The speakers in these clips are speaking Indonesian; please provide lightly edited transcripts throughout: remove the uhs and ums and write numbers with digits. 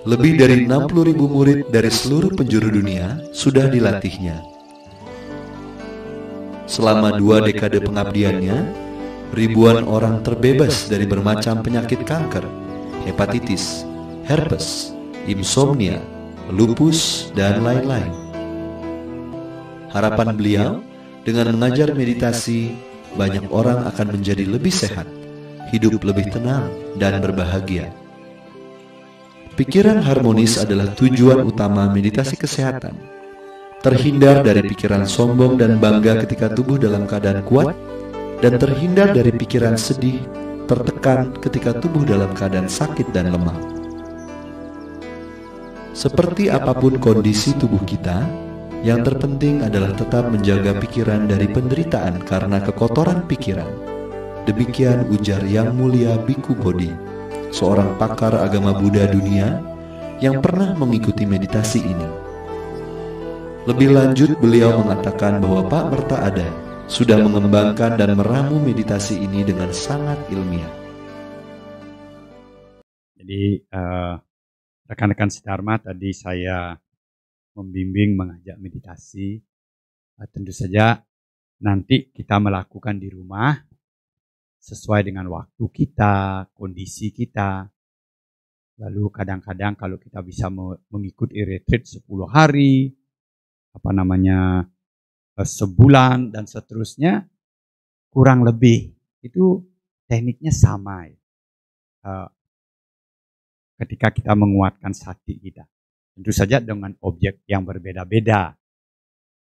Lebih dari 60.000 murid dari seluruh penjuru dunia sudah dilatihnya. Selama 2 dekade pengabdiannya, ribuan orang terbebas dari bermacam penyakit kanker, hepatitis, herpes, insomnia, lupus, dan lain-lain. Harapan beliau, dengan mengajar meditasi, banyak orang akan menjadi lebih sehat, hidup lebih tenang, dan berbahagia. Pikiran harmonis adalah tujuan utama meditasi kesehatan. Terhindar dari pikiran sombong dan bangga ketika tubuh dalam keadaan kuat, dan terhindar dari pikiran sedih, tertekan ketika tubuh dalam keadaan sakit dan lemah. Seperti apapun kondisi tubuh kita, yang terpenting adalah tetap menjaga pikiran dari penderitaan karena kekotoran pikiran. Demikian ujar Yang Mulia Bhikkhu Bodhi, seorang pakar agama Buddha dunia yang pernah mengikuti meditasi ini. Lebih lanjut, beliau mengatakan bahwa Pak Merta Ada sudah mengembangkan dan meramu meditasi ini dengan sangat ilmiah. Jadi rekan-rekan Sedharma, tadi saya membimbing mengajak meditasi. Tentu saja nanti kita melakukan di rumah sesuai dengan waktu kita, kondisi kita. Lalu kadang-kadang kalau kita bisa mengikuti retreat 10 hari, sebulan dan seterusnya, kurang lebih itu tekniknya sama. Ketika kita menguatkan sati kita, tentu saja dengan objek yang berbeda-beda.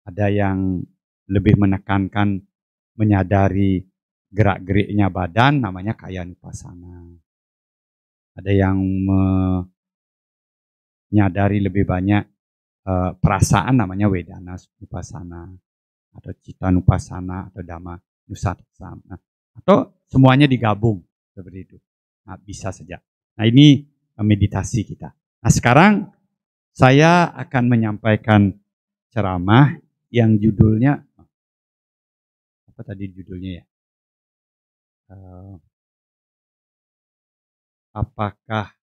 Ada yang lebih menekankan menyadari gerak-geriknya badan, namanya Kayanupassana. Ada yang menyadari lebih banyak perasaan, namanya Wedana-Nupassana, atau Citta-Nupassana, atau Dhamma-Nupassana, atau semuanya digabung seperti itu. Nah, bisa saja. Nah, ini meditasi kita. Nah, sekarang saya akan menyampaikan ceramah yang judulnya, apa tadi judulnya ya? Apakah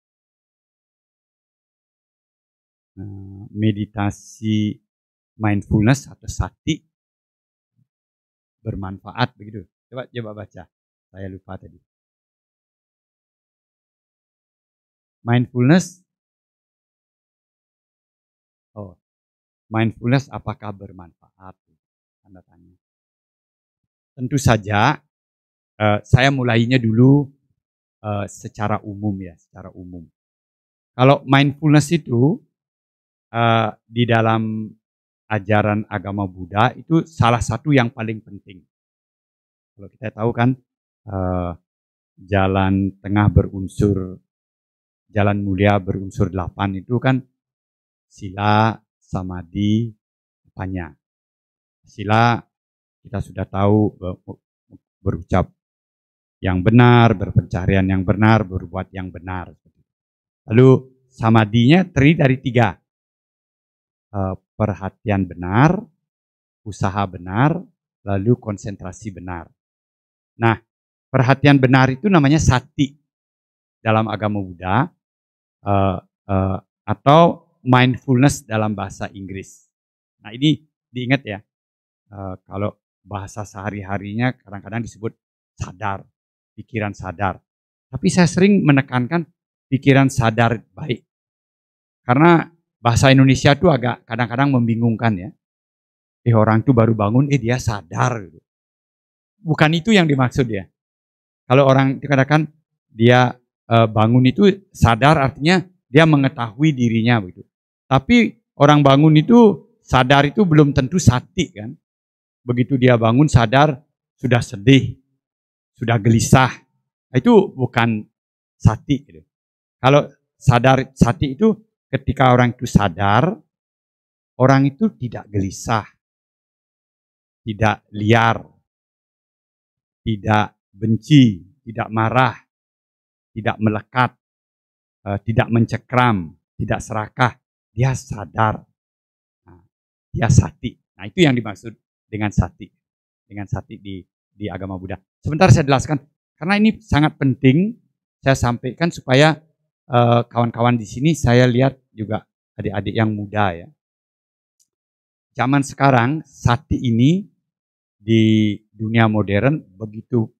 meditasi mindfulness atau sati bermanfaat begitu? Coba baca. Saya lupa tadi. Mindfulness. Mindfulness apakah bermanfaat? Tanda tanya. Tentu saja saya mulainya dulu secara umum ya, secara umum. Kalau mindfulness itu di dalam ajaran agama Buddha itu salah satu yang paling penting. Kalau kita tahu kan jalan tengah berunsur, jalan mulia berunsur 8 itu kan sila, samadhi, panya. Sila kita sudah tahu, berucap yang benar, berpencaharian yang benar, berbuat yang benar. Lalu samadhinya terdiri dari 3. Perhatian benar, usaha benar, lalu konsentrasi benar. Nah, perhatian benar itu namanya sati dalam agama Buddha, atau mindfulness dalam bahasa Inggris. Nah, ini diingat ya, kalau bahasa sehari-harinya kadang-kadang disebut sadar, pikiran sadar. Tapi saya sering menekankan pikiran sadar baik. Karena bahasa Indonesia itu agak kadang-kadang membingungkan ya. Orang itu baru bangun, dia sadar. Bukan itu yang dimaksud ya. Kalau orang itu katakan dia bangun itu sadar, artinya dia mengetahui dirinya begitu. Tapi orang bangun itu sadar itu belum tentu sati kan. Begitu dia bangun sadar, sudah sedih, sudah gelisah. Itu bukan sati gitu. Kalau sadar, sati itu ketika orang itu sadar, orang itu tidak gelisah, tidak liar, tidak benci, tidak marah, tidak melekat, tidak mencekram, tidak serakah. Dia sadar. Nah, dia sati. Nah, itu yang dimaksud dengan sati. Dengan sati di agama Buddha. Sebentar saya jelaskan. Karena ini sangat penting saya sampaikan supaya kawan-kawan di sini saya lihat juga adik-adik yang muda ya. Zaman sekarang sati ini di dunia modern begitu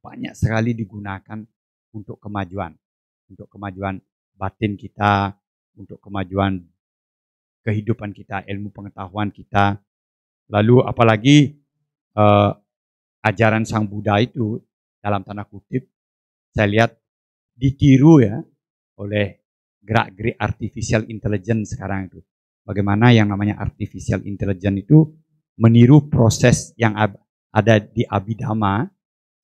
banyak sekali digunakan untuk kemajuan batin kita, untuk kemajuan kehidupan kita, ilmu pengetahuan kita. Lalu apalagi ajaran Sang Buddha itu dalam tanda kutip saya lihat ditiru ya oleh gerak-gerik artificial intelligence sekarang itu. Bagaimana yang namanya artificial intelligence itu meniru proses yang ada di Abhidhamma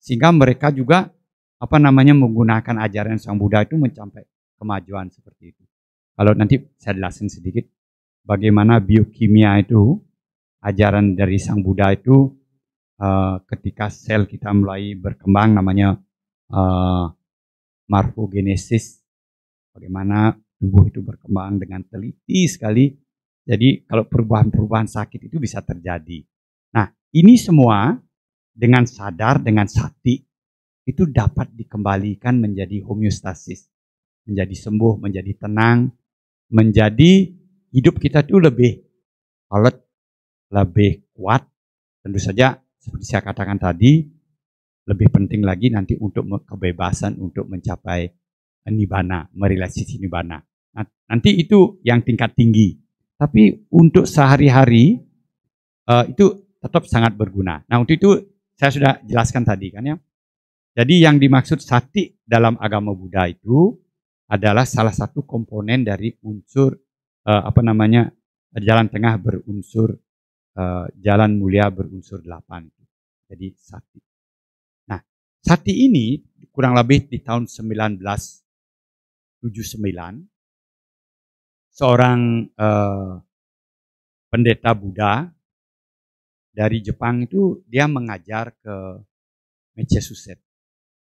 sehingga mereka juga menggunakan ajaran Sang Buddha itu mencapai kemajuan seperti itu. Kalau nanti saya jelasin sedikit bagaimana biokimia itu ajaran dari Sang Buddha itu ketika sel kita mulai berkembang namanya morfogenesis, bagaimana tubuh itu berkembang dengan teliti sekali. Jadi kalau perubahan-perubahan sakit itu bisa terjadi. Nah, ini semua dengan sadar, dengan sati, itu dapat dikembalikan menjadi homeostasis. Menjadi sembuh, menjadi tenang, menjadi hidup kita itu lebih alert, lebih kuat. Tentu saja, seperti saya katakan tadi, lebih penting lagi nanti untuk kebebasan untuk mencapai nibbana, merealisasi nibbana. Nah, nanti itu yang tingkat tinggi. Tapi untuk sehari-hari itu tetap sangat berguna. Nah, untuk itu saya sudah jelaskan tadi kan ya. Jadi yang dimaksud sati dalam agama Buddha itu adalah salah satu komponen dari unsur jalan tengah berunsur jalan mulia berunsur 8. Jadi sati. Nah, sati ini kurang lebih di tahun 1979 seorang pendeta Buddha dari Jepang itu dia mengajar ke Massachusetts,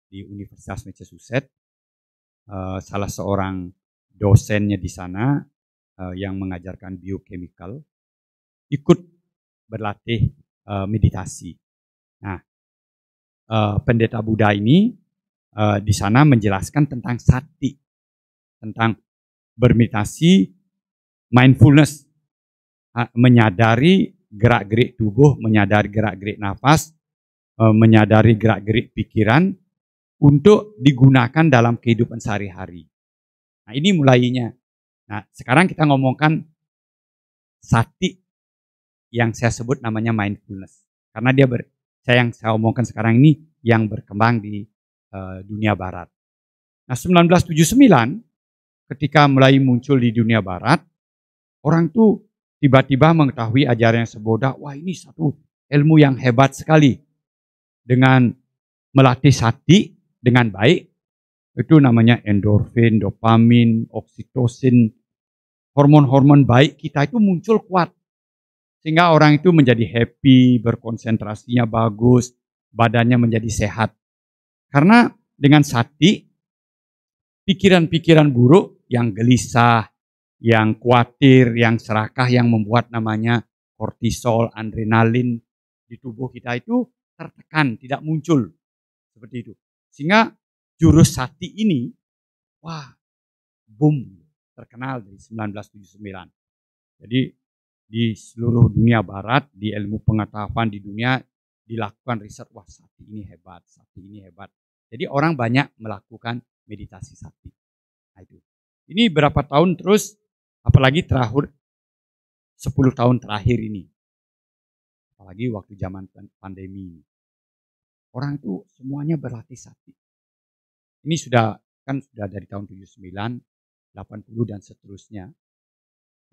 di Universitas Massachusetts. Salah seorang dosennya di sana yang mengajarkan biochemical ikut berlatih meditasi. Nah, pendeta Buddha ini di sana menjelaskan tentang sati, tentang bermeditasi, mindfulness, menyadari gerak-gerik tubuh, menyadari gerak-gerik nafas, menyadari gerak-gerik pikiran untuk digunakan dalam kehidupan sehari-hari. Nah, ini mulainya. Nah, sekarang kita ngomongkan sati yang saya sebut namanya mindfulness. Karena yang saya omongkan sekarang ini yang berkembang di dunia barat. Nah, 1979 ketika mulai muncul di dunia barat, orang tuh tiba-tiba mengetahui ajaran Sang Buddha, wah ini satu ilmu yang hebat sekali. Dengan melatih sati dengan baik, itu namanya endorfin, dopamin, oksitosin, hormon-hormon baik kita itu muncul kuat. Sehingga orang itu menjadi happy, berkonsentrasinya bagus, badannya menjadi sehat. Karena dengan sati, pikiran-pikiran buruk yang gelisah, yang khawatir, yang serakah, yang membuat namanya kortisol, adrenalin di tubuh kita itu tertekan, tidak muncul. Seperti itu. Sehingga jurus sati ini, wah, boom, terkenal dari 1979. Jadi di seluruh dunia barat, di ilmu pengetahuan di dunia, dilakukan riset, wah sati ini hebat, sati ini hebat. Jadi orang banyak melakukan meditasi sati. Nah, itu. Ini berapa tahun terus, apalagi terakhir 10 tahun terakhir ini. Apalagi waktu zaman pandemi. Orang itu semuanya berlatih sati. Ini sudah dari tahun 79, 80 dan seterusnya.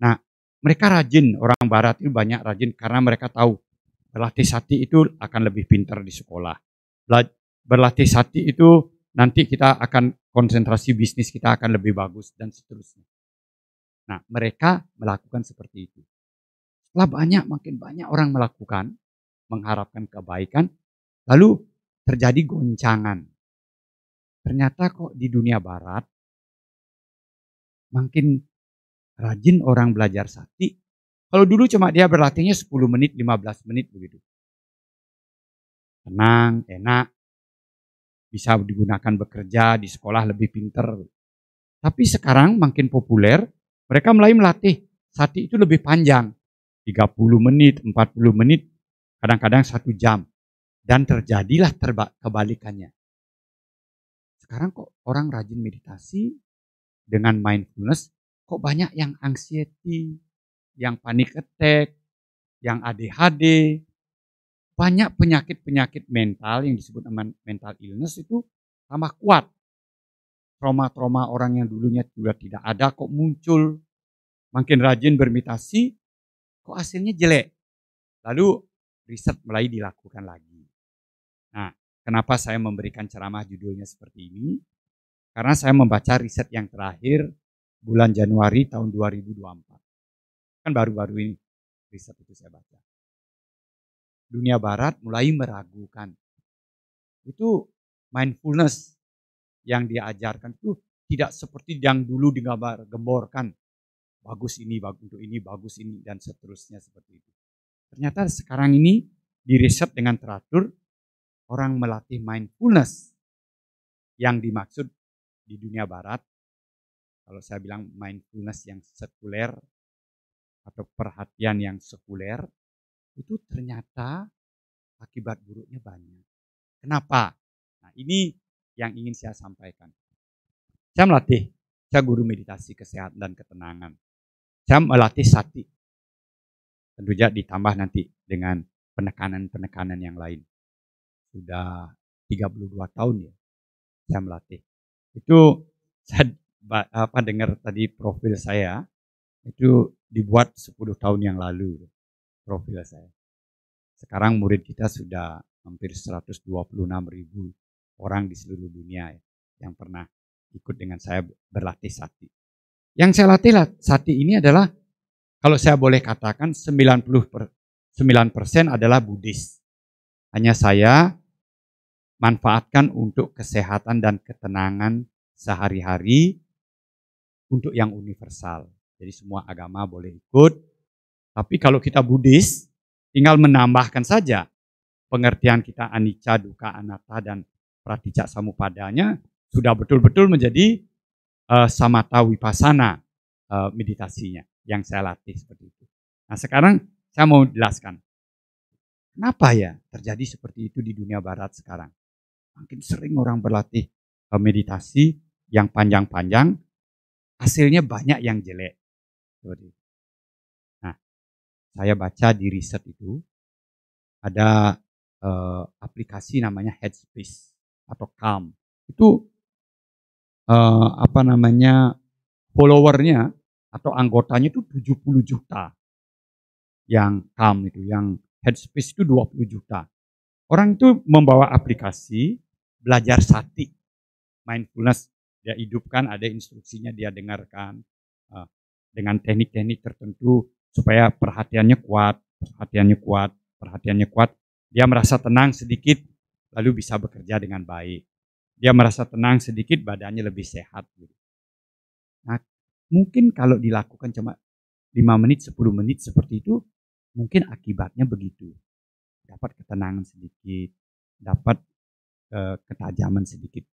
Nah, mereka rajin, orang barat itu banyak rajin karena mereka tahu berlatih sati itu akan lebih pintar di sekolah. Berlatih sati itu nanti kita akan konsentrasi bisnis kita akan lebih bagus dan seterusnya. Nah, mereka melakukan seperti itu. Setelah makin banyak orang melakukan, mengharapkan kebaikan, lalu terjadi goncangan. Ternyata kok di dunia barat, makin rajin orang belajar sati. Kalau dulu cuma dia berlatihnya 10 menit, 15 menit begitu. Tenang, enak, bisa digunakan bekerja, di sekolah lebih pinter. Tapi sekarang makin populer, mereka mulai melatih sati itu lebih panjang. 30 menit, 40 menit, kadang-kadang 1 jam. Dan terjadilah kebalikannya. Sekarang kok orang rajin meditasi dengan mindfulness, kok banyak yang anxiety, yang panic attack, yang ADHD, banyak penyakit-penyakit mental yang disebut mental illness itu tambah kuat. Trauma-trauma orang yang dulunya sudah tidak ada kok muncul. Makin rajin bermeditasi, kok hasilnya jelek. Lalu riset mulai dilakukan lagi. Nah, kenapa saya memberikan ceramah judulnya seperti ini? Karena saya membaca riset yang terakhir bulan Januari tahun 2024. Kan baru-baru ini riset itu saya baca. Dunia barat mulai meragukan. Itu mindfulness yang diajarkan itu tidak seperti yang dulu digambar-gemborkan. Bagus ini, bagus untuk ini, bagus ini, dan seterusnya seperti itu. Ternyata sekarang ini diriset dengan teratur, orang melatih mindfulness yang dimaksud di dunia barat. Kalau saya bilang mindfulness yang sekuler atau perhatian yang sekuler, itu ternyata akibat buruknya banyak. Kenapa? Nah, ini yang ingin saya sampaikan. Saya guru meditasi kesehatan dan ketenangan. Saya melatih sati. Tentu saja ditambah nanti dengan penekanan-penekanan yang lain. Sudah 32 tahun ya saya melatih. Itu saya dengar tadi profil saya itu dibuat 10 tahun yang lalu profil saya. Sekarang murid kita sudah hampir 126.000 orang di seluruh dunia yang pernah ikut dengan saya berlatih sati. Yang saya latih sati ini adalah, kalau saya boleh katakan 99% adalah Buddhis. Hanya saya manfaatkan untuk kesehatan dan ketenangan sehari-hari untuk yang universal. Jadi semua agama boleh ikut. Tapi kalau kita Buddhis, tinggal menambahkan saja pengertian kita anicca, dukkha, anatta, dan pratitya samupadanya sudah betul-betul menjadi samatha vipassana meditasinya yang saya latih seperti itu. Nah sekarang saya mau jelaskan, kenapa ya terjadi seperti itu di dunia barat sekarang. Makin sering orang berlatih meditasi yang panjang-panjang, hasilnya banyak yang jelek. Nah, saya baca di riset itu, ada aplikasi namanya Headspace atau Calm. Itu followernya atau anggotanya itu 70 juta. Yang Calm itu, yang Headspace itu 20 juta. Orang itu membawa aplikasi, belajar sati, mindfulness, dia hidupkan, ada instruksinya, dia dengarkan dengan teknik-teknik tertentu supaya perhatiannya kuat, dia merasa tenang sedikit, lalu bisa bekerja dengan baik. Dia merasa tenang sedikit, badannya lebih sehat. Nah, mungkin kalau dilakukan cuma 5 menit, 10 menit seperti itu, mungkin akibatnya begitu. Dapat ketenangan sedikit, dapat ketajaman sedikit.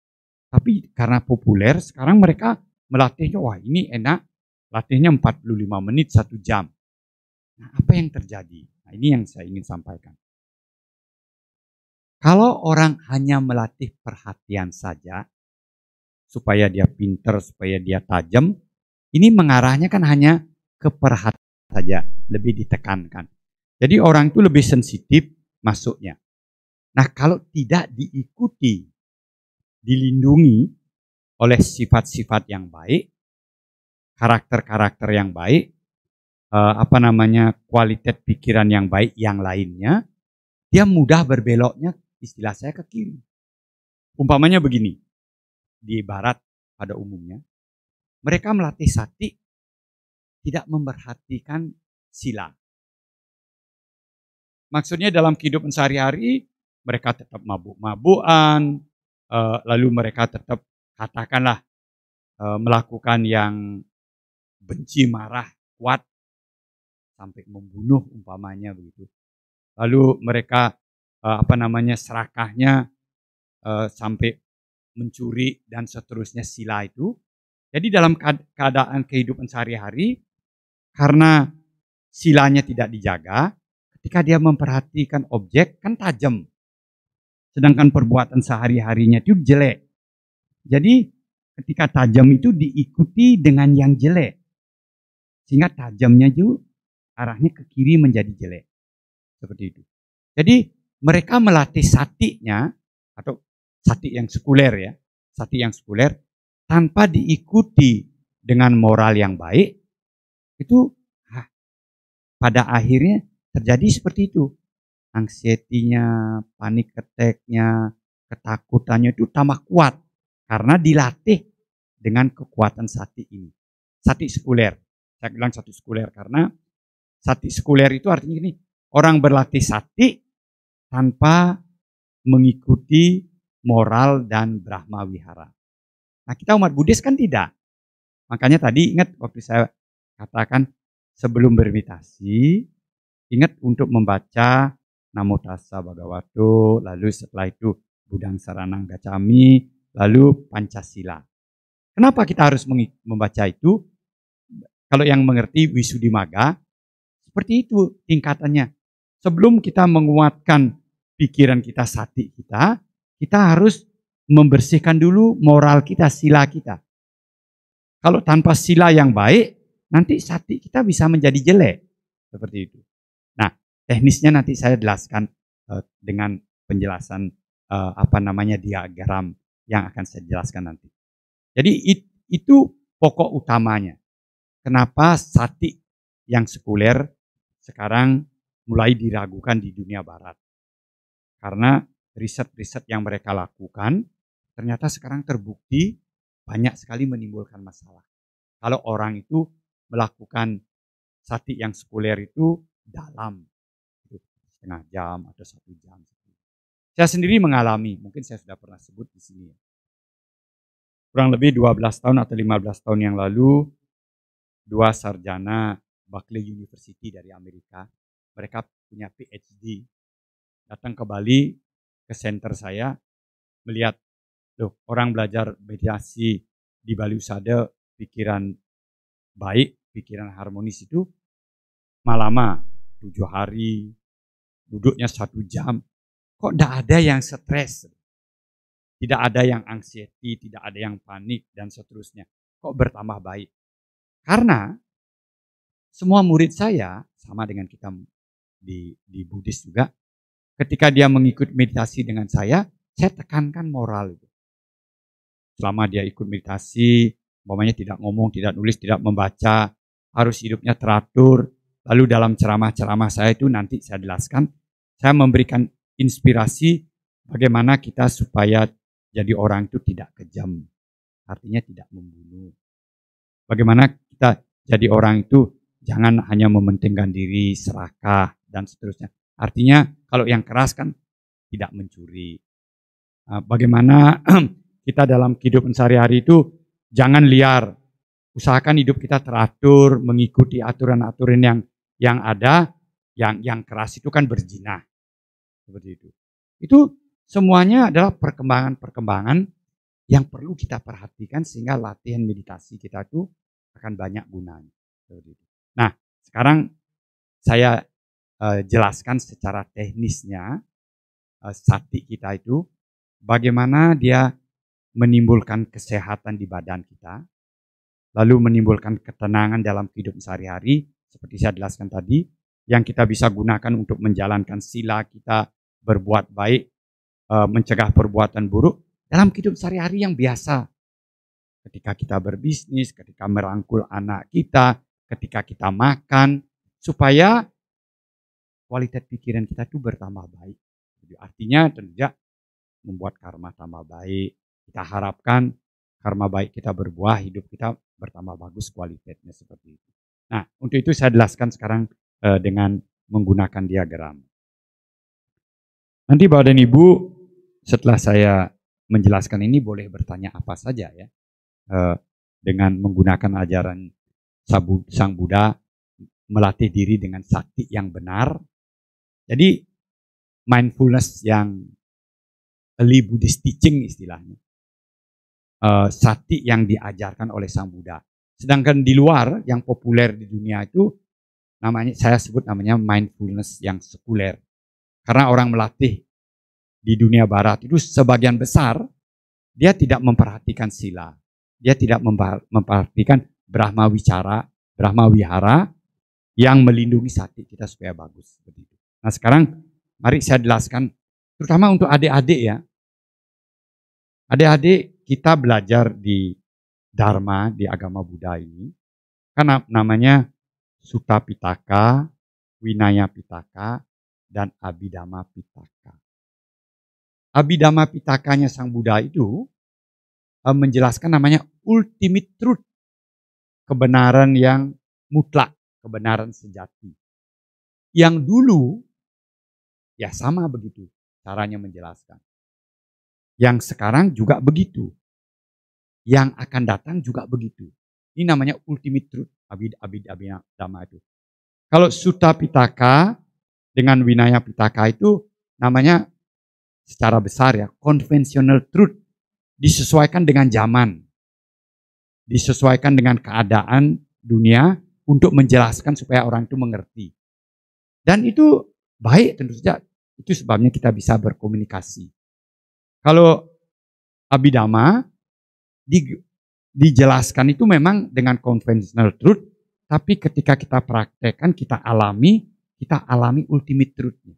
Tapi karena populer, sekarang mereka melatihnya, wah ini enak, latihnya 45 menit, 1 jam. Nah, apa yang terjadi? Nah, ini yang saya ingin sampaikan. Kalau orang hanya melatih perhatian saja, supaya dia pinter, supaya dia tajam, ini mengarahnya kan hanya ke perhatian saja, lebih ditekankan. Jadi orang itu lebih sensitif masuknya. Nah kalau tidak diikuti, dilindungi oleh sifat-sifat yang baik, karakter-karakter yang baik, kualitas pikiran yang baik yang lainnya, dia mudah berbeloknya, istilah saya, ke kiri. Umpamanya begini, di barat pada umumnya, mereka melatih sati tidak memperhatikan sila. Maksudnya dalam kehidupan sehari-hari, mereka tetap mabuk-mabukan, lalu mereka tetap katakanlah melakukan yang benci, marah, kuat, sampai membunuh umpamanya begitu. Lalu mereka serakahnya sampai mencuri dan seterusnya, sila itu. Jadi dalam keadaan kehidupan sehari-hari, karena silanya tidak dijaga, ketika dia memperhatikan objek kan tajam. Sedangkan perbuatan sehari-harinya itu jelek. Jadi ketika tajam itu diikuti dengan yang jelek. Sehingga tajamnya itu arahnya ke kiri menjadi jelek. Seperti itu. Jadi mereka melatih satinya, atau sati yang sekuler ya. Sati yang sekuler tanpa diikuti dengan moral yang baik. Itu pada akhirnya terjadi seperti itu. Anxiety-nya, panic attack-nya, ketakutannya itu tambah kuat. Karena dilatih dengan kekuatan sati ini. Sati sekuler. Saya bilang sati sekuler karena sati sekuler itu artinya gini. Orang berlatih sati tanpa mengikuti moral dan Brahma Wihara. Nah kita umat Buddhis kan tidak. Makanya tadi ingat waktu saya katakan sebelum bermeditasi, ingat untuk membaca Namo Tassa Bhagavato, lalu setelah itu Budang Saranang Gacchami, lalu Pancasila. Kenapa kita harus membaca itu? Kalau yang mengerti Wisuddhimagga, seperti itu tingkatannya. Sebelum kita menguatkan pikiran kita, sati kita harus membersihkan dulu moral kita, sila kita. Kalau tanpa sila yang baik, nanti sati kita bisa menjadi jelek. Seperti itu. Nah, teknisnya nanti saya jelaskan dengan penjelasan diagram yang akan saya jelaskan nanti. Jadi itu pokok utamanya. Kenapa sati yang sekuler sekarang mulai diragukan di dunia barat. Karena riset-riset yang mereka lakukan ternyata sekarang terbukti banyak sekali menimbulkan masalah. Kalau orang itu melakukan sati yang sekuler itu dalam, setengah jam atau 1 jam. Saya sendiri mengalami, mungkin saya sudah pernah sebut di sini. Kurang lebih 12 tahun atau 15 tahun yang lalu, 2 sarjana Berkeley University dari Amerika, mereka punya PhD, datang ke Bali, ke center saya, melihat, loh orang belajar meditasi di Bali Usada, pikiran baik, pikiran harmonis itu lama, 7 hari, duduknya 1 jam, kok tidak ada yang stres, tidak ada yang anxiety, tidak ada yang panik, dan seterusnya. Kok bertambah baik? Karena semua murid saya, sama dengan kita di Buddhis juga, ketika dia mengikuti meditasi dengan saya tekankan moral itu. Selama dia ikut meditasi, umpamanya tidak ngomong, tidak nulis, tidak membaca, harus hidupnya teratur. Lalu dalam ceramah-ceramah saya itu nanti saya jelaskan, saya memberikan inspirasi bagaimana kita supaya jadi orang itu tidak kejam. Artinya tidak membunuh. Bagaimana kita jadi orang itu jangan hanya mementingkan diri, serakah, dan seterusnya. Artinya kalau yang keras kan tidak mencuri. Bagaimana kita dalam kehidupan sehari-hari itu jangan liar. Usahakan hidup kita teratur, mengikuti aturan-aturan yang ada, yang keras itu kan berzina. Seperti itu. Itu semuanya adalah perkembangan-perkembangan yang perlu kita perhatikan sehingga latihan meditasi kita itu akan banyak gunanya. Nah, sekarang saya jelaskan secara teknisnya sati kita itu bagaimana dia menimbulkan kesehatan di badan kita, lalu menimbulkan ketenangan dalam kehidupan sehari-hari seperti saya jelaskan tadi, yang kita bisa gunakan untuk menjalankan sila kita, berbuat baik, mencegah perbuatan buruk dalam kehidupan sehari-hari yang biasa. Ketika kita berbisnis, ketika merangkul anak kita, ketika kita makan, supaya kualitas pikiran kita itu bertambah baik. Jadi artinya tentu saja membuat karma tambah baik. Kita harapkan karma baik kita berbuah, hidup kita bertambah bagus kualitasnya seperti itu. Nah, untuk itu saya jelaskan sekarang dengan menggunakan diagram. Nanti Bapak dan Ibu setelah saya menjelaskan ini boleh bertanya apa saja ya. Dengan menggunakan ajaran Sang Buddha, melatih diri dengan sakti yang benar. Jadi mindfulness yang early Buddhist teaching istilahnya. sati yang diajarkan oleh Sang Buddha. Sedangkan di luar yang populer di dunia itu saya sebut namanya mindfulness yang sekuler. Karena orang melatih di dunia barat itu sebagian besar dia tidak memperhatikan sila. Dia tidak memperhatikan Brahma Wicara, Brahma Wihara yang melindungi sati kita supaya bagus. Nah sekarang mari saya jelaskan terutama untuk adik-adik ya. Adik-adik kita belajar di Dharma, di agama Buddha ini. Kan namanya Sutta Pitaka, Vinaya Pitaka, dan Abhidhamma Pitaka. Abhidhamma Pitakanya Sang Buddha itu menjelaskan namanya ultimate truth. Kebenaran yang mutlak, kebenaran sejati. Yang dulu, ya sama begitu caranya menjelaskan. Yang sekarang juga begitu. Yang akan datang juga begitu. Ini namanya ultimate truth, Abhidhamma itu. Kalau Sutta Pitaka dengan Vinaya Pitaka itu namanya secara besar ya, conventional truth. Disesuaikan dengan zaman. Disesuaikan dengan keadaan dunia untuk menjelaskan supaya orang itu mengerti. Dan itu baik tentu saja. Itu sebabnya kita bisa berkomunikasi. Kalau Abhidhamma dijelaskan itu memang dengan conventional truth, tapi ketika kita praktekkan, kita alami ultimate truth-nya.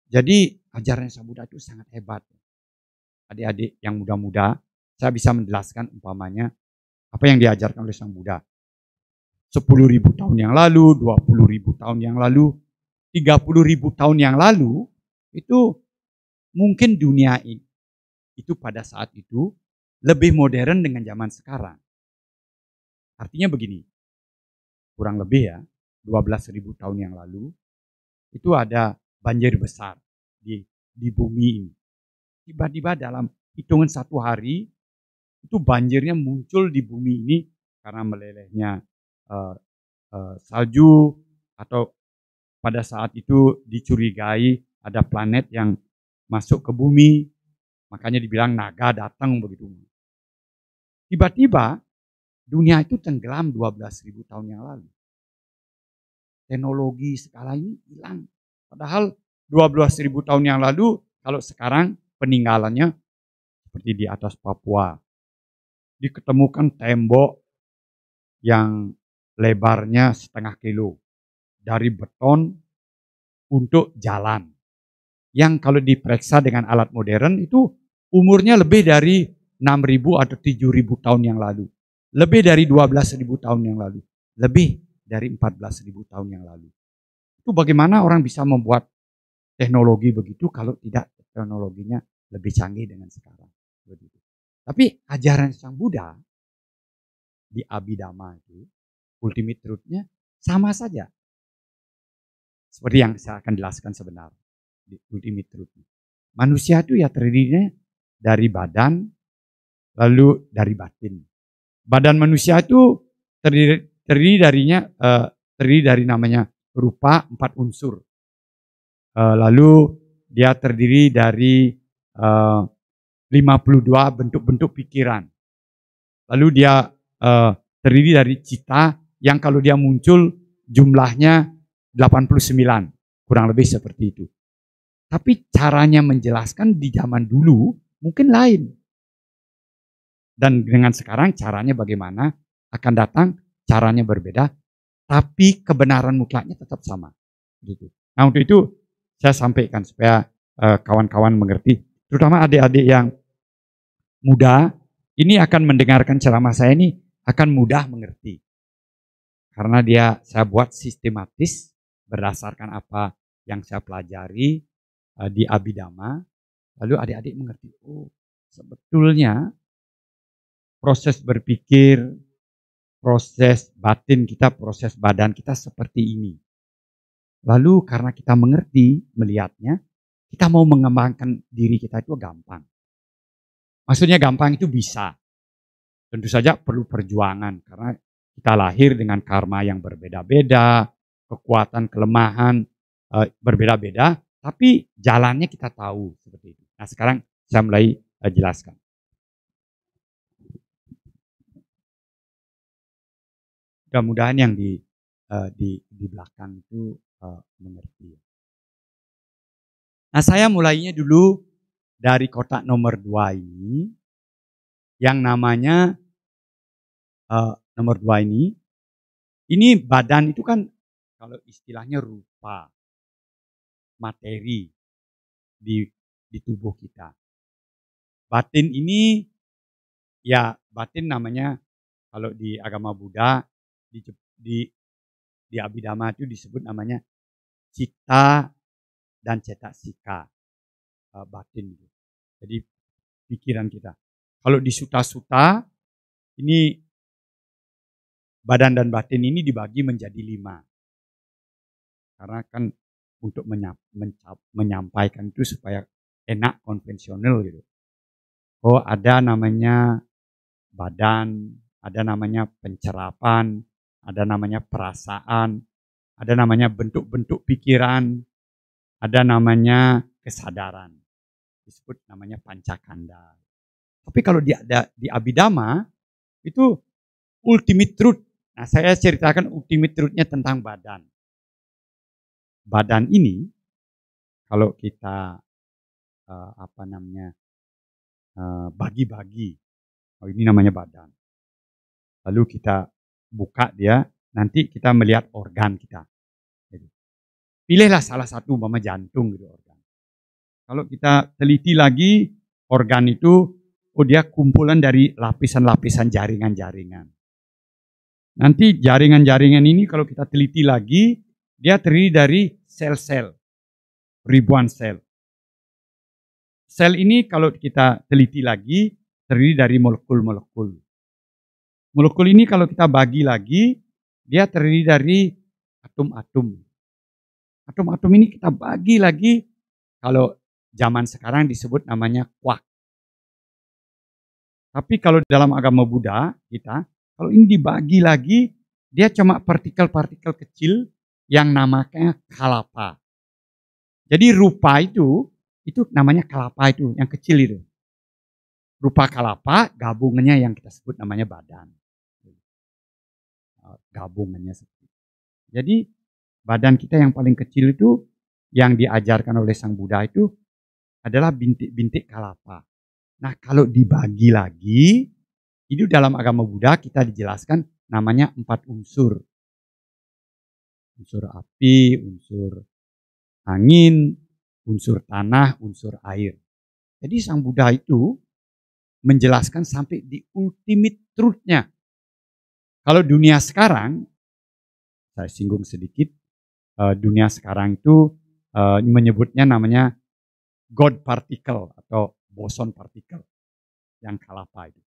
Jadi ajaran Sang Buddha itu sangat hebat. Adik-adik yang muda-muda, saya bisa menjelaskan umpamanya apa yang diajarkan oleh Sang Buddha. 10.000 tahun yang lalu, 20.000 tahun yang lalu, 30.000 tahun yang lalu, itu mungkin dunia ini itu pada saat itu lebih modern dengan zaman sekarang. Artinya begini, kurang lebih ya, 12.000 tahun yang lalu, itu ada banjir besar di bumi ini. Tiba-tiba dalam hitungan 1 hari, itu banjirnya muncul di bumi ini karena melelehnya salju atau pada saat itu dicurigai ada planet yang masuk ke bumi, makanya dibilang naga datang begitu. Tiba-tiba dunia itu tenggelam 12.000 tahun yang lalu. Teknologi skala ini hilang. Padahal 12.000 tahun yang lalu, kalau sekarang peninggalannya seperti di atas Papua. Diketemukan tembok yang lebarnya 0,5 kilo. Dari beton untuk jalan. Yang kalau diperiksa dengan alat modern itu umurnya lebih dari 6.000 atau 7.000 tahun yang lalu. Lebih dari 12.000 tahun yang lalu. Lebih dari 14.000 tahun yang lalu. Itu bagaimana orang bisa membuat teknologi begitu kalau tidak teknologinya lebih canggih dengan sekarang. Begitu. Tapi ajaran Sang Buddha di Abhidhamma itu, ultimate truth-nya sama saja. Seperti yang saya akan jelaskan sebentar. Di ultimate truth. Manusia itu ya terdirinya dari badan, lalu dari batin. Badan manusia itu terdiri dari namanya rupa 4 unsur. Lalu dia terdiri dari 52 bentuk-bentuk pikiran. Lalu dia terdiri dari cita yang kalau dia muncul jumlahnya 89. Kurang lebih seperti itu. Tapi caranya menjelaskan di zaman dulu mungkin lain. Dan dengan sekarang caranya bagaimana akan datang, caranya berbeda. Tapi kebenaran mutlaknya tetap sama. Gitu. Nah untuk itu saya sampaikan supaya kawan-kawan mengerti. Terutama adik-adik yang muda, ini akan mendengarkan ceramah saya ini akan mudah mengerti. Karena saya buat sistematis berdasarkan apa yang saya pelajari di Abhidhamma. Lalu adik-adik mengerti, oh sebetulnya proses berpikir, proses batin kita, proses badan kita seperti ini. Lalu karena kita mengerti, melihatnya, kita mau mengembangkan diri kita itu gampang. Maksudnya gampang itu bisa. Tentu saja perlu perjuangan karena kita lahir dengan karma yang berbeda-beda, kekuatan, kelemahan berbeda-beda, tapi jalannya kita tahu seperti itu. Nah sekarang saya mulai jelaskan. Mudah-mudahan yang di belakang itu mengerti. Nah, saya mulainya dulu dari kotak nomor 2 ini, yang namanya nomor 2 ini badan itu kan kalau istilahnya rupa, materi di tubuh kita. Batin ini, ya batin namanya kalau di agama Buddha, di Abhidhamma itu disebut namanya citta dan cetasika, batin. Jadi pikiran kita. Kalau di suta-suta, ini badan dan batin ini dibagi menjadi 5. Karena kan untuk menyampaikan itu supaya enak, konvensional gitu. Oh, ada namanya badan, ada namanya pencerapan, ada namanya perasaan, ada namanya bentuk-bentuk pikiran, ada namanya kesadaran. Disebut namanya pancakanda. Tapi kalau di Abhidhamma itu ultimate truth. Nah, saya ceritakan ultimate truth-nya tentang badan. Badan ini kalau kita bagi-bagi, oh ini namanya badan. Lalu kita buka dia, nanti kita melihat organ kita. Jadi, pilihlah salah satu, umpama jantung gitu organ. Kalau kita teliti lagi organ itu, oh dia kumpulan dari lapisan-lapisan jaringan-jaringan. Nanti jaringan-jaringan ini kalau kita teliti lagi, dia terdiri dari sel-sel, ribuan sel. Sel ini kalau kita teliti lagi, terdiri dari molekul-molekul. Molekul ini kalau kita bagi lagi, dia terdiri dari atom-atom. Atom-atom ini kita bagi lagi, kalau zaman sekarang disebut namanya quark. Tapi kalau dalam agama Buddha kita, kalau ini dibagi lagi, dia cuma partikel-partikel kecil yang namanya kalapa. Jadi rupa itu namanya kalapa itu, yang kecil itu. Rupa kalapa, gabungannya yang kita sebut namanya badan. Gabungannya seperti itu. Jadi badan kita yang paling kecil itu, yang diajarkan oleh Sang Buddha itu adalah bintik-bintik kalapa. Nah, kalau dibagi lagi, itu dalam agama Buddha kita dijelaskan namanya 4 unsur. Unsur api, unsur angin, unsur tanah, unsur air. Jadi Sang Buddha itu menjelaskan sampai di ultimate truth-nya. Kalau dunia sekarang, saya singgung sedikit, dunia sekarang itu menyebutnya namanya God particle atau boson particle, yang kalapa itu.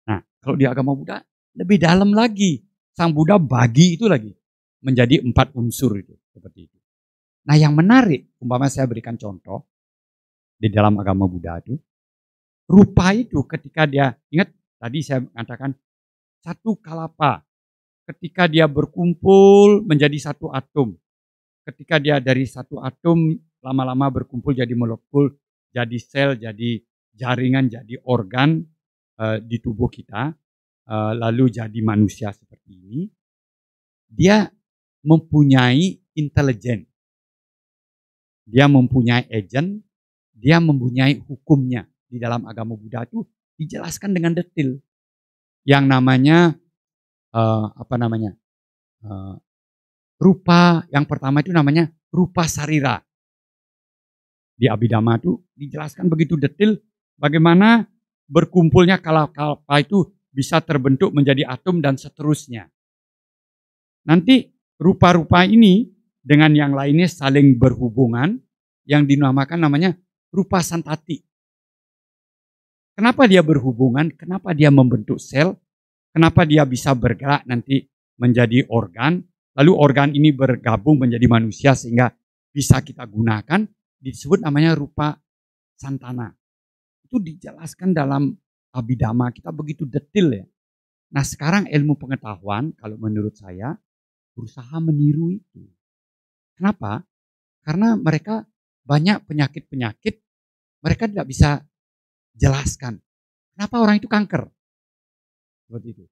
Nah, kalau di agama Buddha lebih dalam lagi. Sang Buddha bagi itu lagi menjadi 4 unsur itu, seperti itu. Nah, yang menarik, umpama saya berikan contoh di dalam agama Buddha itu, rupa itu ketika dia, ingat tadi saya mengatakan satu kalapa, ketika dia berkumpul menjadi satu atom, ketika dia dari satu atom lama-lama berkumpul jadi molekul, jadi sel, jadi jaringan, jadi organ di tubuh kita, lalu jadi manusia seperti ini, dia mempunyai intelijen, dia mempunyai agent, dia mempunyai hukumnya. Di dalam agama Buddha itu dijelaskan dengan detail. Yang namanya rupa yang pertama itu namanya rupa sarira. Di Abhidhamma itu dijelaskan begitu detail bagaimana berkumpulnya kalapa itu bisa terbentuk menjadi atom dan seterusnya. Nanti rupa-rupa ini dengan yang lainnya saling berhubungan, yang dinamakan namanya rupa santati. Kenapa dia berhubungan? Kenapa dia membentuk sel? Kenapa dia bisa bergerak nanti menjadi organ? Lalu organ ini bergabung menjadi manusia sehingga bisa kita gunakan. Disebut namanya rupa santana. Itu dijelaskan dalam Abhidhamma kita begitu detail ya. Nah, sekarang ilmu pengetahuan kalau menurut saya berusaha meniru itu. Kenapa? Karena mereka banyak penyakit-penyakit mereka tidak bisa jelaskan. Kenapa orang itu kanker? Seperti itu.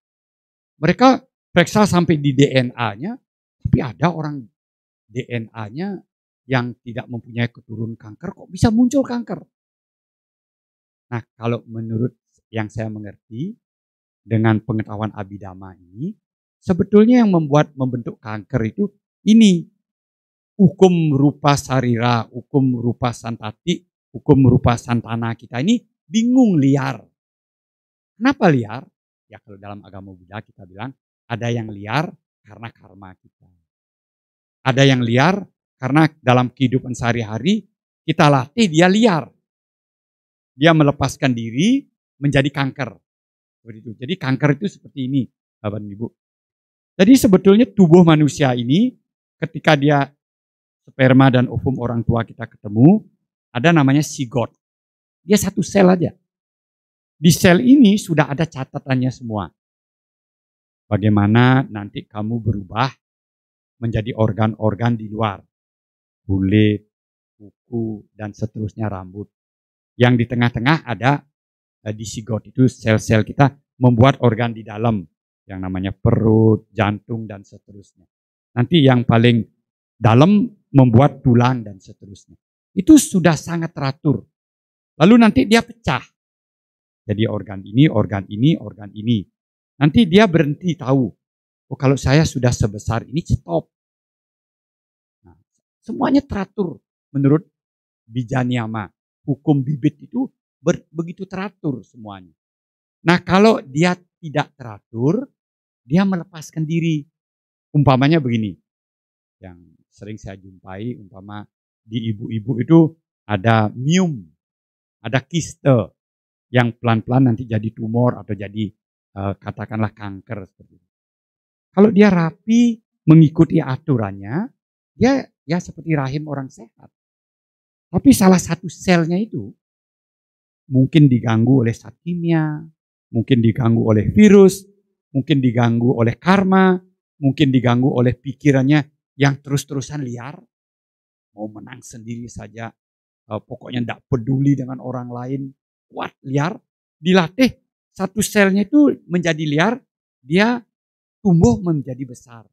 Mereka periksa sampai di DNA-nya, tapi ada orang DNA-nya yang tidak mempunyai keturunan kanker kok bisa muncul kanker. Nah, kalau menurut yang saya mengerti dengan pengetahuan Abhidhamma ini, sebetulnya yang membentuk kanker itu ini hukum rupa sarira, hukum rupa santati, hukum rupa santana kita ini bingung, liar. Kenapa liar? Ya kalau dalam agama Buddha kita bilang ada yang liar karena karma kita. Ada yang liar karena dalam kehidupan sehari-hari kita latih dia liar. Dia melepaskan diri menjadi kanker. Jadi kanker itu seperti ini, Bapak dan Ibu. Jadi sebetulnya tubuh manusia ini ketika dia sperma dan ovum orang tua kita ketemu, ada namanya zigot. Dia satu sel aja. Di sel ini sudah ada catatannya semua. Bagaimana nanti kamu berubah menjadi organ-organ di luar. Kulit, kuku, dan seterusnya rambut. Yang di tengah-tengah ada di zigot itu sel-sel kita membuat organ di dalam. Yang namanya perut, jantung, dan seterusnya. Nanti yang paling dalam membuat tulang dan seterusnya. Itu sudah sangat teratur. Lalu nanti dia pecah. Jadi organ ini, organ ini, organ ini. Nanti dia berhenti tahu. Oh kalau saya sudah sebesar ini stop. Nah, semuanya teratur menurut Bijanyama. Hukum bibit itu begitu teratur semuanya. Nah kalau dia tidak teratur, dia melepaskan diri. Umpamanya begini. Yang sering saya jumpai, umpama di ibu-ibu itu ada mium, ada kiste yang pelan-pelan nanti jadi tumor atau jadi katakanlah kanker seperti itu. Kalau dia rapi mengikuti aturannya, dia ya seperti rahim orang sehat. Tapi salah satu selnya itu mungkin diganggu oleh zat kimia, mungkin diganggu oleh virus, mungkin diganggu oleh karma, mungkin diganggu oleh pikirannya yang terus-terusan liar, mau menang sendiri saja, pokoknya tidak peduli dengan orang lain, kuat liar, dilatih satu selnya itu menjadi liar, dia tumbuh menjadi besar.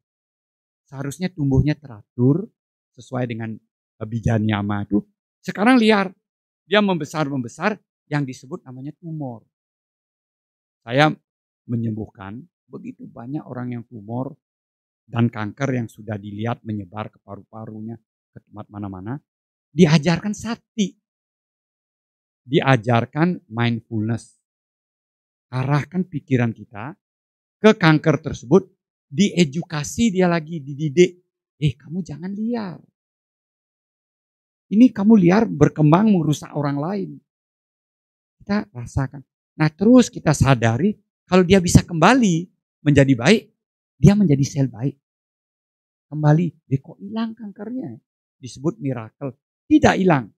Seharusnya tumbuhnya teratur sesuai dengan Bijanyama itu. Sekarang liar, dia membesar-membesar yang disebut namanya tumor. Saya menyembuhkan begitu banyak orang yang tumor dan kanker yang sudah dilihat menyebar ke paru-parunya, ke tempat mana-mana, diajarkan sati, diajarkan mindfulness. Arahkan pikiran kita ke kanker tersebut, diedukasi dia lagi, dididik. Kamu jangan liar. Ini kamu liar berkembang merusak orang lain. Kita rasakan. Nah terus kita sadari kalau dia bisa kembali menjadi baik, dia menjadi sel baik. Kembali, kok hilang kankernya? Disebut miracle. Tidak hilang.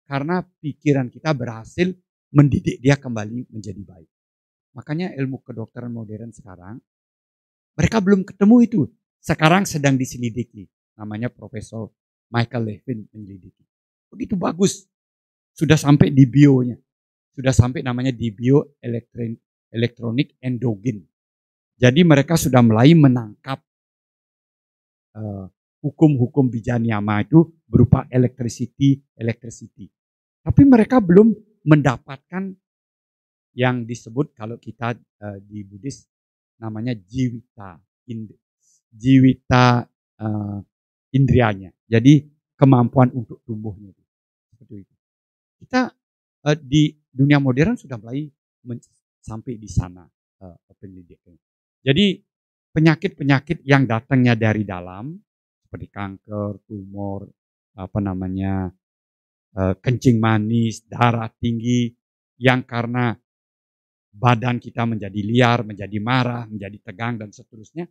Karena pikiran kita berhasil mendidik dia kembali menjadi baik. Makanya ilmu kedokteran modern sekarang, mereka belum ketemu itu. Sekarang sedang diselidiki. Namanya Profesor Michael Levin menyelidiki. Begitu bagus. Sudah sampai di bionya. Sudah sampai namanya di bio elektronik endogen. Jadi mereka sudah mulai menangkap hukum-hukum Bijanyama itu berupa electricity. Tapi mereka belum mendapatkan yang disebut kalau kita di Buddhis namanya jiwita indrianya. Jadi kemampuan untuk tumbuhnya itu. Seperti itu. Kita di dunia modern sudah mulai sampai di sana pendidikan. Jadi penyakit-penyakit yang datangnya dari dalam seperti kanker, tumor, kencing manis, darah tinggi yang karena badan kita menjadi liar, menjadi marah, menjadi tegang dan seterusnya,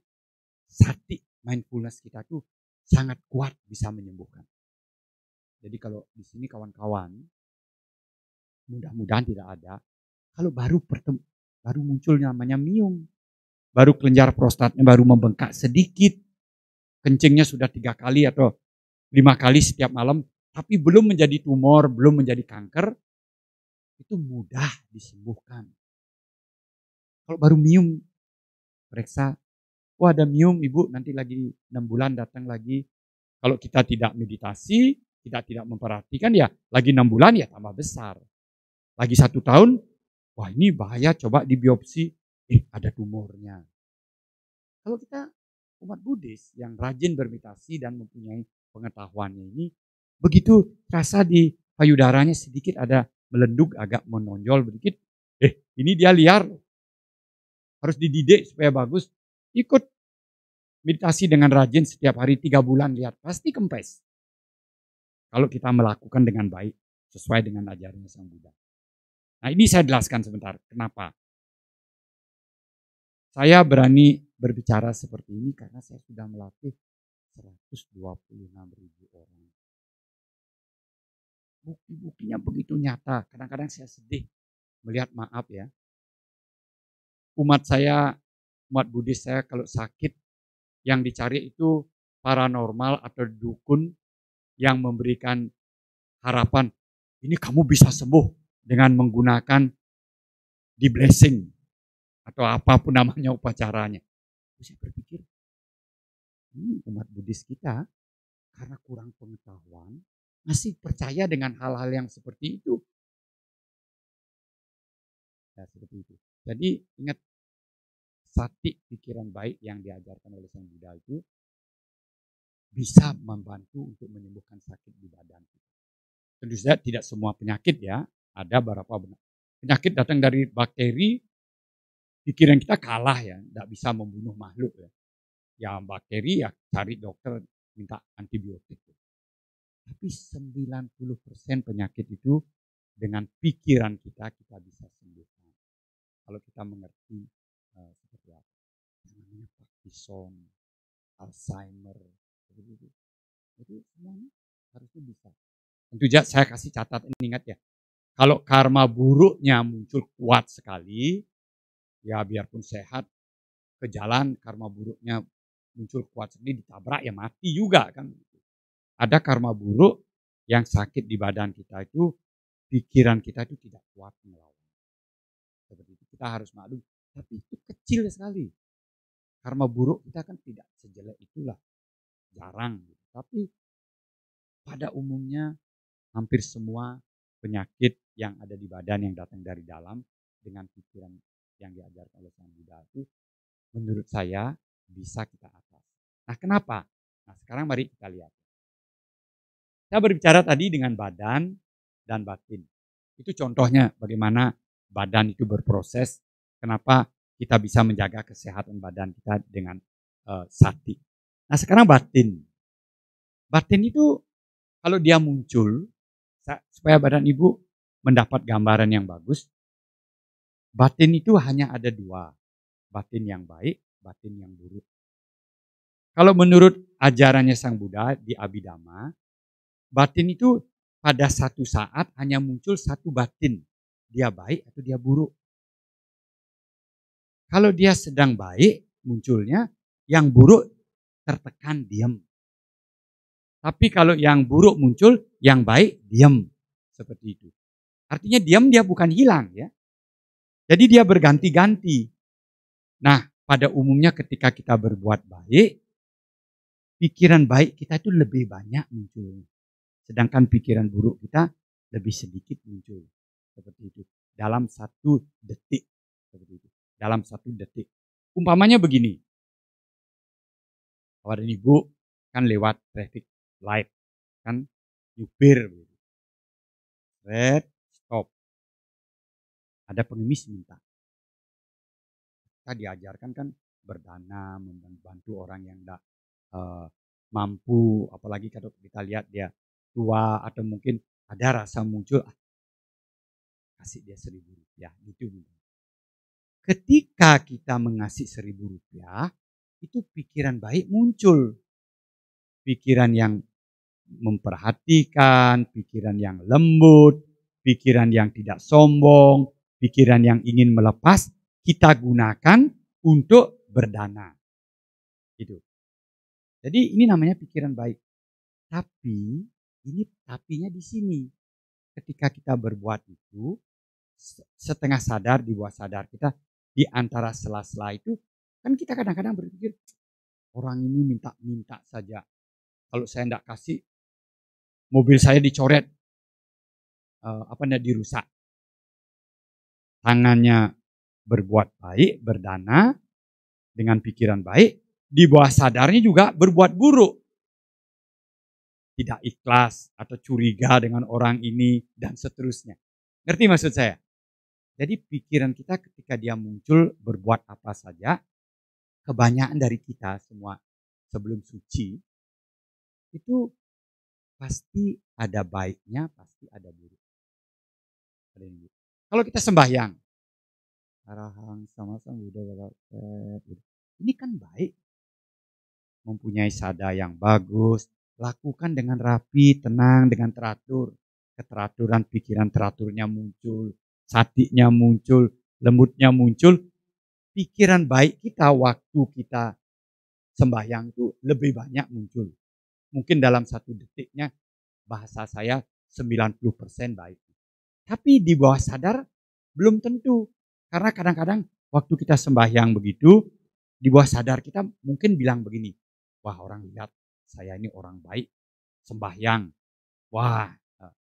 sati mindfulness kita tuh sangat kuat bisa menyembuhkan. Jadi kalau di sini kawan-kawan, mudah-mudahan tidak ada. Kalau baru muncul namanya mium, baru kelenjar prostatnya baru membengkak sedikit, kencingnya sudah 3 kali atau 5 kali setiap malam, tapi belum menjadi tumor, belum menjadi kanker, itu mudah disembuhkan. Kalau baru mium, periksa Oh ada mium ibu, nanti lagi 6 bulan datang lagi. Kalau kita tidak meditasi, kita tidak memperhatikan ya lagi 6 bulan ya tambah besar. Lagi 1 tahun, wah ini bahaya, coba dibiopsi, ada tumornya. Kalau kita umat Buddhis yang rajin bermeditasi dan mempunyai pengetahuannya ini, begitu rasa di payudaranya sedikit ada melenduk, agak menonjol sedikit, ini dia liar, harus dididik supaya bagus, ikut meditasi dengan rajin setiap hari 3 bulan, lihat pasti kempes. Kalau kita melakukan dengan baik, sesuai dengan ajaran Sang Buddha. Nah ini saya jelaskan sebentar, kenapa. Saya berani berbicara seperti ini karena saya sudah melatih 126.000 orang. Bukti-buktinya begitu nyata, kadang-kadang saya sedih melihat, maaf ya. Umat saya, umat Buddhis saya kalau sakit, yang dicari itu paranormal atau dukun yang memberikan harapan, ini kamu bisa sembuh dengan menggunakan di blessing atau apapun namanya upacaranya. Saya berpikir, ini umat Buddhis kita karena kurang pengetahuan masih percaya dengan hal-hal yang seperti itu. Ya, seperti itu. Jadi ingat, sati pikiran baik yang diajarkan oleh Sang Buddha itu bisa membantu untuk menyembuhkan sakit di badan kita. Tentu saja tidak semua penyakit ya, ada beberapa penyakit datang dari bakteri, pikiran kita kalah ya, tidak bisa membunuh makhluk ya. Ya bakteri ya cari dokter minta antibiotik. Tapi 90% penyakit itu dengan pikiran kita bisa sembuhkan. Kalau kita mengerti seperti apa. Namanya Parkinson, Alzheimer, itu semuanya harusnya bisa. Tentu saja saya kasih catatan, ingat ya. Kalau karma buruknya muncul kuat sekali, ya biarpun sehat, ke jalan karma buruknya muncul kuat sekali, ditabrak ya mati juga kan. Ada karma buruk yang sakit di badan kita itu, pikiran kita itu tidak kuat melawan. Seperti itu kita harus maklum, tapi itu kecil sekali. Karma buruk kita kan tidak sejelek itulah, jarang. Tapi pada umumnya hampir semua penyakit yang ada di badan yang datang dari dalam dengan pikiran yang diajarkan oleh Sang Buddha itu, menurut saya bisa kita atasi. Nah kenapa? Nah sekarang mari kita lihat. Saya berbicara tadi dengan badan dan batin. Itu contohnya bagaimana badan itu berproses, kenapa kita bisa menjaga kesehatan badan kita dengan sati. Nah sekarang batin. Batin itu kalau dia muncul, supaya badan ibu mendapat gambaran yang bagus, batin itu hanya ada 2. Batin yang baik, batin yang buruk. Kalau menurut ajarannya Sang Buddha di Abhidhamma, batin itu pada satu saat hanya muncul satu batin. Dia baik atau dia buruk. Kalau dia sedang baik munculnya, yang buruk tertekan diam. Tapi kalau yang buruk muncul, yang baik diam. Seperti itu. Artinya diam dia bukan hilang ya. Jadi dia berganti-ganti. Nah pada umumnya ketika kita berbuat baik, pikiran baik kita itu lebih banyak munculnya. Sedangkan pikiran buruk kita lebih sedikit muncul. Seperti itu. Dalam 1 detik. Seperti itu. Dalam 1 detik. Umpamanya begini. Kawan ibu kan lewat traffic light. Kan nyupir. Red, stop. Ada pengemis minta. Kita diajarkan kan berdana, membantu orang yang tidak mampu. Apalagi kalau kita lihat dia tua atau mungkin ada rasa muncul, kasih dia Rp1.000 gitu. Ketika kita mengasih Rp1.000, itu pikiran baik muncul. Pikiran yang memperhatikan, pikiran yang lembut, pikiran yang tidak sombong, pikiran yang ingin melepas, kita gunakan untuk berdana. Gitu. Jadi ini namanya pikiran baik. Tapi ini tapinya di sini. Ketika kita berbuat itu, setengah sadar, di bawah sadar kita, di antara sela-sela itu Kan kita kadang-kadang berpikir, orang ini minta-minta saja. Kalau saya tidak kasih, mobil saya dicoret, dirusak. Tangannya berbuat baik, berdana, dengan pikiran baik, di bawah sadarnya juga berbuat buruk. Tidak ikhlas atau curiga dengan orang ini dan seterusnya. Ngerti maksud saya? Jadi pikiran kita ketika dia muncul berbuat apa saja, kebanyakan dari kita semua sebelum suci, itu pasti ada baiknya, pasti ada buruk. Kalau kita sembahyang, arahang sama Buddha, ini kan baik. Mempunyai sada yang bagus, lakukan dengan rapi, tenang, dengan teratur. Keteraturan pikiran teraturnya muncul, satinya muncul, lembutnya muncul. Pikiran baik kita waktu kita sembahyang itu lebih banyak muncul. Mungkin dalam 1 detiknya bahasa saya 90% baik. Tapi di bawah sadar belum tentu. Karena kadang-kadang waktu kita sembahyang begitu, di bawah sadar kita mungkin bilang begini, wah orang lihat saya ini orang baik, sembahyang. Wah,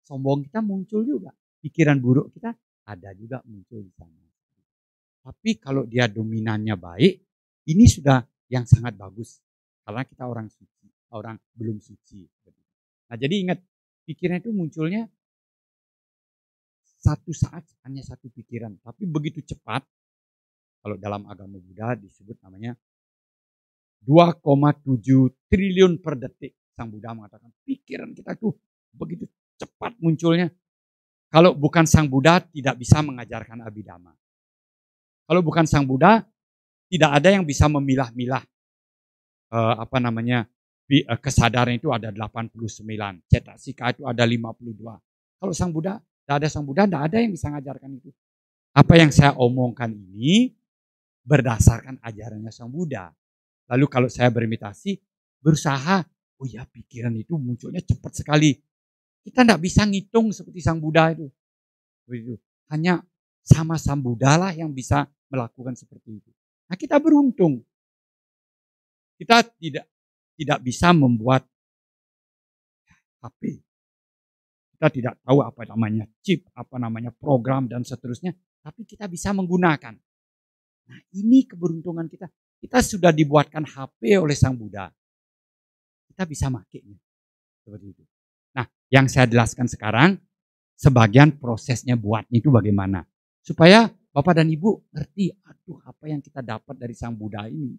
sombong kita muncul juga. Pikiran buruk kita ada juga muncul di sana. Tapi kalau dia dominannya baik, ini sudah yang sangat bagus. Karena kita orang suci, orang belum suci. Nah jadi ingat, pikiran itu munculnya satu saat hanya satu pikiran. Tapi begitu cepat, kalau dalam agama Buddha disebut namanya 2,7 triliun per detik. Sang Buddha mengatakan pikiran kita itu begitu cepat munculnya. Kalau bukan Sang Buddha tidak bisa mengajarkan Abhidhamma. Kalau bukan Sang Buddha tidak ada yang bisa memilah-milah kesadaran itu ada 89, cetasika itu ada 52. Kalau Sang Buddha, tidak ada Sang Buddha, tidak ada yang bisa mengajarkan itu. Apa yang saya omongkan ini berdasarkan ajarannya Sang Buddha. Lalu kalau saya berimitasi, berusaha, oh ya pikiran itu munculnya cepat sekali. Kita tidak bisa ngitung seperti Sang Buddha itu. Hanya sama Sang Buddha lah yang bisa melakukan seperti itu. Nah kita beruntung. Kita tidak bisa membuat HP. Kita tidak tahu apa namanya chip, apa namanya program dan seterusnya. Tapi kita bisa menggunakan. Nah ini keberuntungan kita. Kita sudah dibuatkan HP oleh Sang Buddha. Kita bisa makainya. Seperti itu. Nah, yang saya jelaskan sekarang, sebagian prosesnya buatnya itu bagaimana. Supaya Bapak dan Ibu ngerti, aduh apa yang kita dapat dari Sang Buddha ini.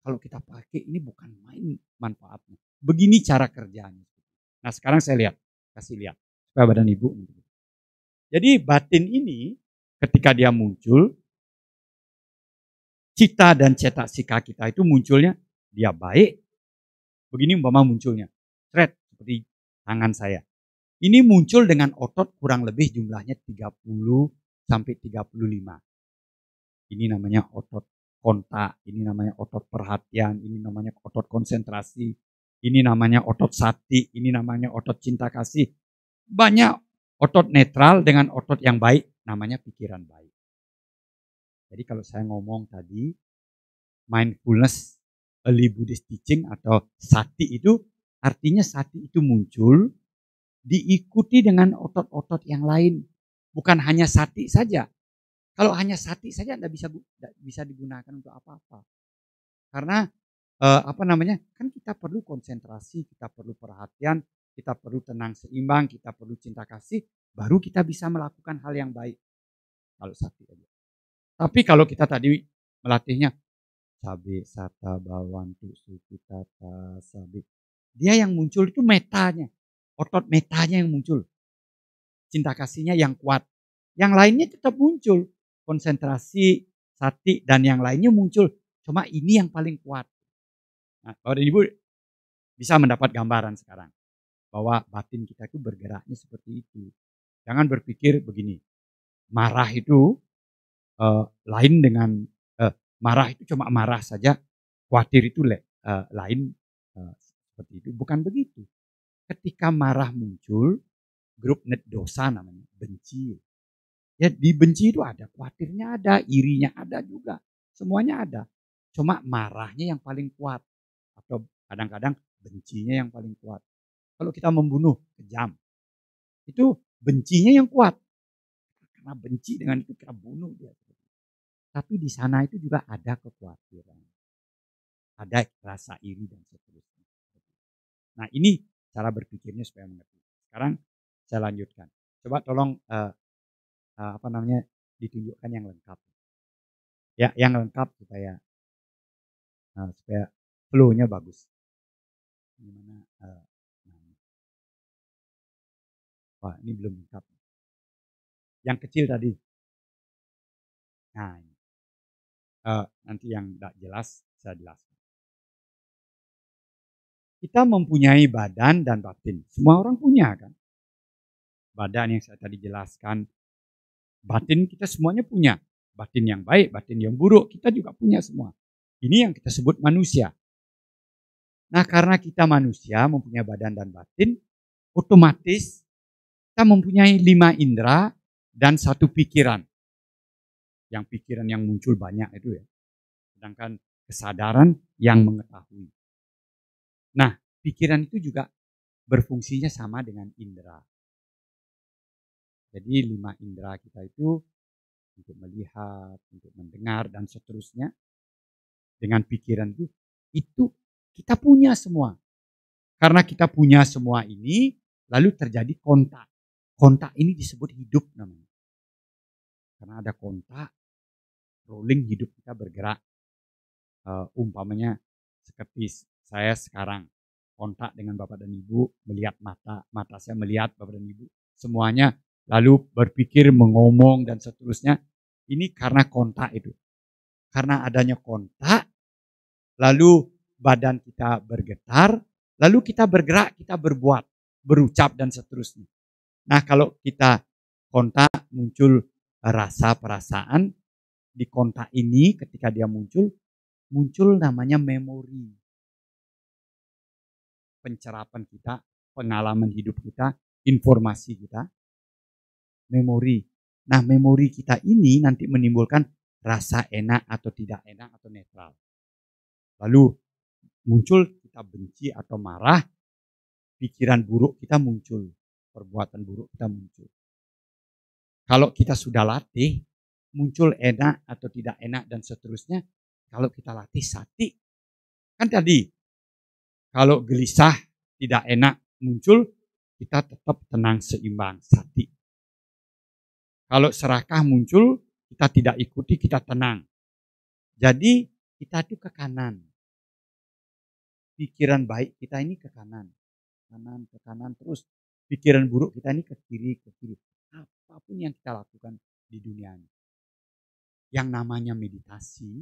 Kalau kita pakai ini bukan main manfaatnya. Begini cara kerjanya. Nah sekarang saya kasih lihat. Supaya Bapak dan Ibu. Jadi batin ini ketika dia muncul, cita dan cetasika kita itu munculnya dia baik. Begini umpama munculnya. Thread seperti tangan saya. Ini muncul dengan otot kurang lebih jumlahnya 30 sampai 35. Ini namanya otot kontak, ini namanya otot perhatian, ini namanya otot konsentrasi, ini namanya otot sati, ini namanya otot cinta kasih. Banyak otot netral dengan otot yang baik, namanya pikiran baik. Jadi kalau saya ngomong tadi, mindfulness, early Buddhist teaching atau sati itu, artinya sati itu muncul, diikuti dengan otot-otot yang lain. Bukan hanya sati saja. Kalau hanya sati saja tidak bisa digunakan untuk apa-apa. Karena kan kita perlu konsentrasi, kita perlu perhatian, kita perlu tenang seimbang, kita perlu cinta kasih, baru kita bisa melakukan hal yang baik. Kalau sati aja. Tapi kalau kita tadi melatihnya sabi sata bawantu sukitata sabi, dia yang muncul itu metanya, otot metanya yang muncul, cinta kasihnya yang kuat, yang lainnya tetap muncul, konsentrasi, sati dan yang lainnya muncul, cuma ini yang paling kuat. Nah, Bapak dan Ibu bisa mendapat gambaran sekarang bahwa batin kita itu bergeraknya seperti itu. Jangan berpikir begini, marah itu lain dengan marah itu cuma marah saja, khawatir itu lain seperti itu. Bukan begitu. Ketika marah muncul, grup net dosa namanya, benci. Ya di benci itu ada, khawatirnya ada, irinya ada juga. Semuanya ada. Cuma marahnya yang paling kuat. Atau kadang-kadang bencinya yang paling kuat. Kalau kita membunuh, kejam. Itu bencinya yang kuat. Karena benci dengan itu kita bunuh dia. Tapi di sana itu juga ada kekhawatiran. Ada rasa iri dan seterusnya. Nah ini cara berpikirnya supaya mengerti. Sekarang saya lanjutkan. Coba tolong ditunjukkan yang lengkap. Ya, yang lengkap supaya flow-nya bagus. Gimana? Wah, ini belum lengkap. Yang kecil tadi. Nah, nanti yang tidak jelas saya jelaskan. Kita mempunyai badan dan batin. Semua orang punya kan? Badan yang saya tadi jelaskan. Batin kita semuanya punya. Batin yang baik, batin yang buruk, kita juga punya semua. Ini yang kita sebut manusia. Nah, karena kita manusia mempunyai badan dan batin, otomatis kita mempunyai 5 indera dan 1 pikiran. Yang pikiran yang muncul banyak itu ya. Sedangkan kesadaran yang mengetahui. Nah, pikiran itu juga berfungsinya sama dengan indera. Jadi 5 indera kita itu untuk melihat, untuk mendengar, dan seterusnya. Dengan pikiran itu kita punya semua. Karena kita punya semua ini, lalu terjadi kontak. Kontak ini disebut hidup namanya. Karena ada kontak, rolling hidup kita bergerak. Umpamanya seperti saya sekarang kontak dengan Bapak dan Ibu, melihat mata saya melihat Bapak dan Ibu. Semuanya lalu berpikir, mengomong dan seterusnya. Ini karena kontak itu. Karena adanya kontak, lalu badan kita bergetar, lalu kita bergerak, kita berbuat, berucap dan seterusnya. Nah, kalau kita kontak muncul rasa perasaan, di kontak ini ketika dia muncul namanya memori. Pencerapan kita, pengalaman hidup kita, informasi kita, memori. Nah, memori kita ini nanti menimbulkan rasa enak atau tidak enak atau netral. Lalu muncul kita benci atau marah, pikiran buruk kita muncul, perbuatan buruk kita muncul. Kalau kita sudah latih, muncul enak atau tidak enak dan seterusnya, kalau kita latih sati, kan tadi, kalau gelisah tidak enak muncul, kita tetap tenang seimbang, sati. Kalau serakah muncul, kita tidak ikuti, kita tenang. Jadi kita itu ke kanan. Pikiran baik kita ini ke kanan. Ke kanan terus. Pikiran buruk kita ini ke kiri, ke kiri. Apapun yang kita lakukan di dunia ini. Yang namanya meditasi,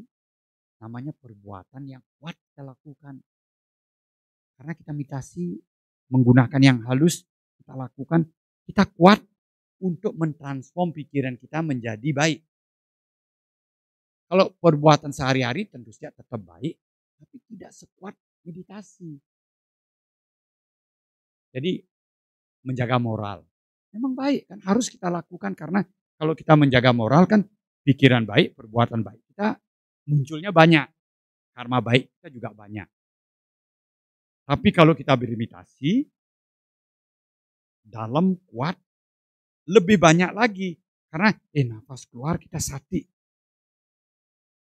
namanya perbuatan yang kuat kita lakukan. Karena kita meditasi menggunakan yang halus, kita lakukan, kita kuat untuk mentransform pikiran kita menjadi baik. Kalau perbuatan sehari-hari tentu saja tetap baik, tapi tidak sekuat meditasi. Jadi menjaga moral. Memang baik kan harus kita lakukan karena kalau kita menjaga moral kan pikiran baik, perbuatan baik kita munculnya banyak. Karma baik kita juga banyak. Tapi kalau kita berimitasi, dalam kuat, lebih banyak lagi. Karena nafas keluar kita sati.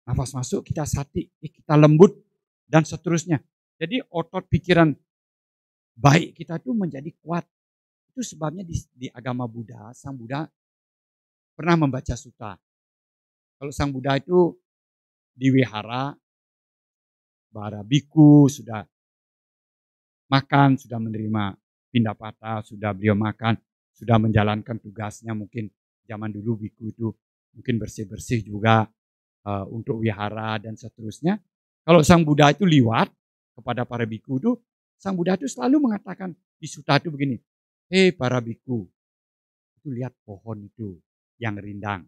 Nafas masuk kita sati, kita lembut dan seterusnya. Jadi otot pikiran baik kita itu menjadi kuat. Itu sebabnya di agama Buddha, Sang Buddha pernah membaca sutta. Kalau Sang Buddha itu di wihara, para biku sudah makan, sudah menerima pindapata, sudah beliau makan, sudah menjalankan tugasnya mungkin zaman dulu biku itu mungkin bersih-bersih juga untuk wihara dan seterusnya. Kalau Sang Buddha itu liwat kepada para biku itu, Sang Buddha itu selalu mengatakan di sutta itu begini, hei para biku, itu lihat pohon itu yang rindang,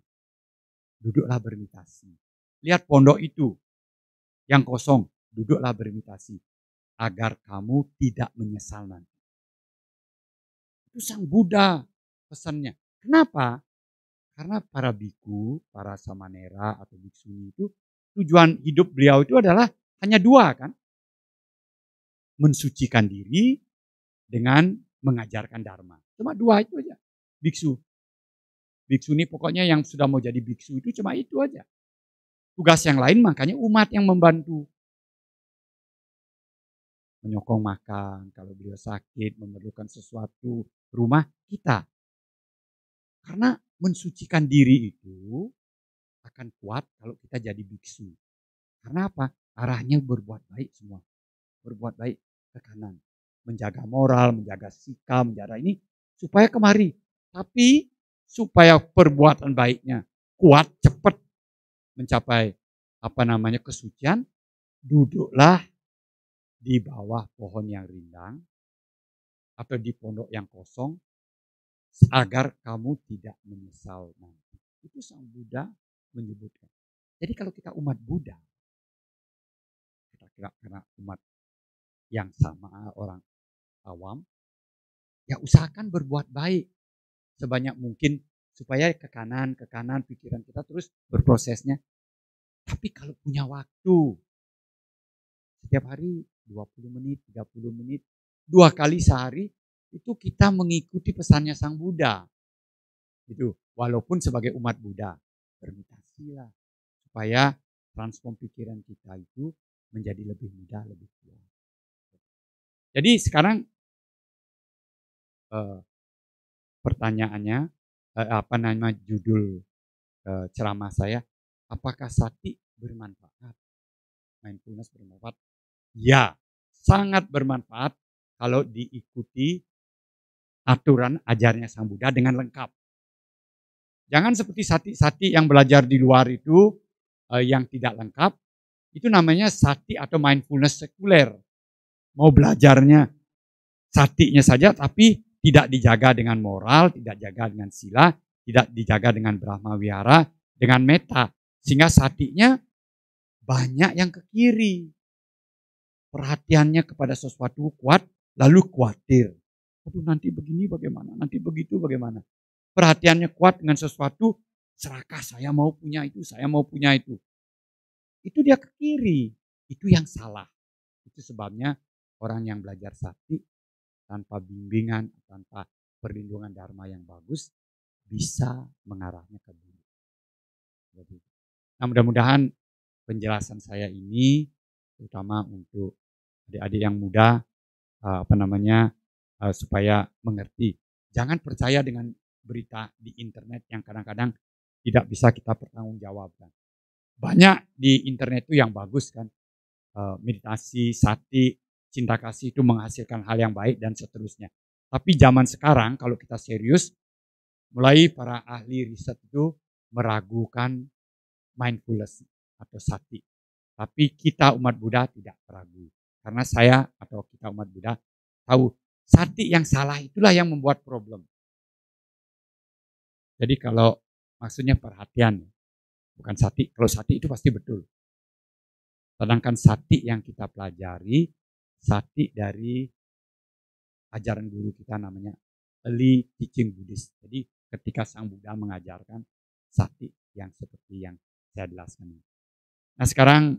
duduklah bermeditasi. Lihat pondok itu yang kosong, duduklah bermeditasi agar kamu tidak menyesal nanti. Itu Sang Buddha pesannya. Kenapa? Karena para biku, para samanera atau biksuni itu tujuan hidup beliau itu adalah hanya dua kan. Mensucikan diri dengan mengajarkan dharma. Cuma dua itu aja. Biksu. Biksu ini pokoknya yang sudah mau jadi biksu itu cuma itu aja. Tugas yang lain makanya umat yang membantu. Menyokong makan, kalau beliau sakit, memerlukan sesuatu, rumah kita. Karena mensucikan diri itu akan kuat kalau kita jadi biksu. Karena apa? Arahnya berbuat baik semua. Berbuat baik ke kanan. Menjaga moral, menjaga sikap, menjaga ini. Supaya kemari. Tapi supaya perbuatan baiknya kuat, cepat mencapai kesucian, duduklah di bawah pohon yang rindang atau di pondok yang kosong agar kamu tidak menyesal nanti. Itu Sang Buddha menyebutkan. Jadi kalau kita umat Buddha, kita kira umat yang sama orang awam, ya usahakan berbuat baik sebanyak mungkin supaya ke kanan pikiran kita terus berprosesnya. Tapi kalau punya waktu, setiap hari 20 menit, 30 menit, 2 kali sehari, itu kita mengikuti pesannya Sang Buddha. Itu walaupun sebagai umat Buddha, bermeditasilah supaya transform pikiran kita itu menjadi lebih mudah, lebih kuat. Jadi sekarang pertanyaannya, judul ceramah saya, apakah sati bermanfaat? Mindfulness bermanfaat? Ya, sangat bermanfaat kalau diikuti aturan ajarnya Sang Buddha dengan lengkap. Jangan seperti sati-sati yang belajar di luar itu yang tidak lengkap. Itu namanya sati atau mindfulness sekuler. Mau belajarnya satinya saja tapi tidak dijaga dengan moral, tidak dijaga dengan sila, tidak dijaga dengan Brahma Wihara, dengan metta. Sehingga satinya banyak yang ke kiri. Perhatiannya kepada sesuatu kuat, lalu khawatir. Aduh nanti begini bagaimana, nanti begitu bagaimana. Perhatiannya kuat dengan sesuatu, serakah saya mau punya itu, saya mau punya itu. Itu dia ke kiri, itu yang salah. Itu sebabnya orang yang belajar sati tanpa bimbingan, tanpa perlindungan dharma yang bagus, bisa mengarahnya ke buruk. Nah mudah-mudahan penjelasan saya ini, terutama untuk adik-adik yang muda, supaya mengerti. Jangan percaya dengan berita di internet yang kadang-kadang tidak bisa kita pertanggungjawabkan. Banyak di internet itu yang bagus kan, meditasi, sati, cinta kasih itu menghasilkan hal yang baik dan seterusnya. Tapi zaman sekarang kalau kita serius, mulai para ahli riset itu meragukan mindfulness atau sati. Tapi kita umat Buddha tidak ragu. Karena saya atau kita umat Buddha tahu sati yang salah itulah yang membuat problem. Jadi kalau maksudnya perhatian, bukan sati. Kalau sati itu pasti betul. Sedangkan sati yang kita pelajari, sati dari ajaran guru kita namanya early teaching Buddhist. Jadi ketika Sang Buddha mengajarkan sati yang seperti yang saya jelaskan. Nah sekarang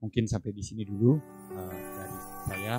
mungkin sampai di sini dulu dari saya.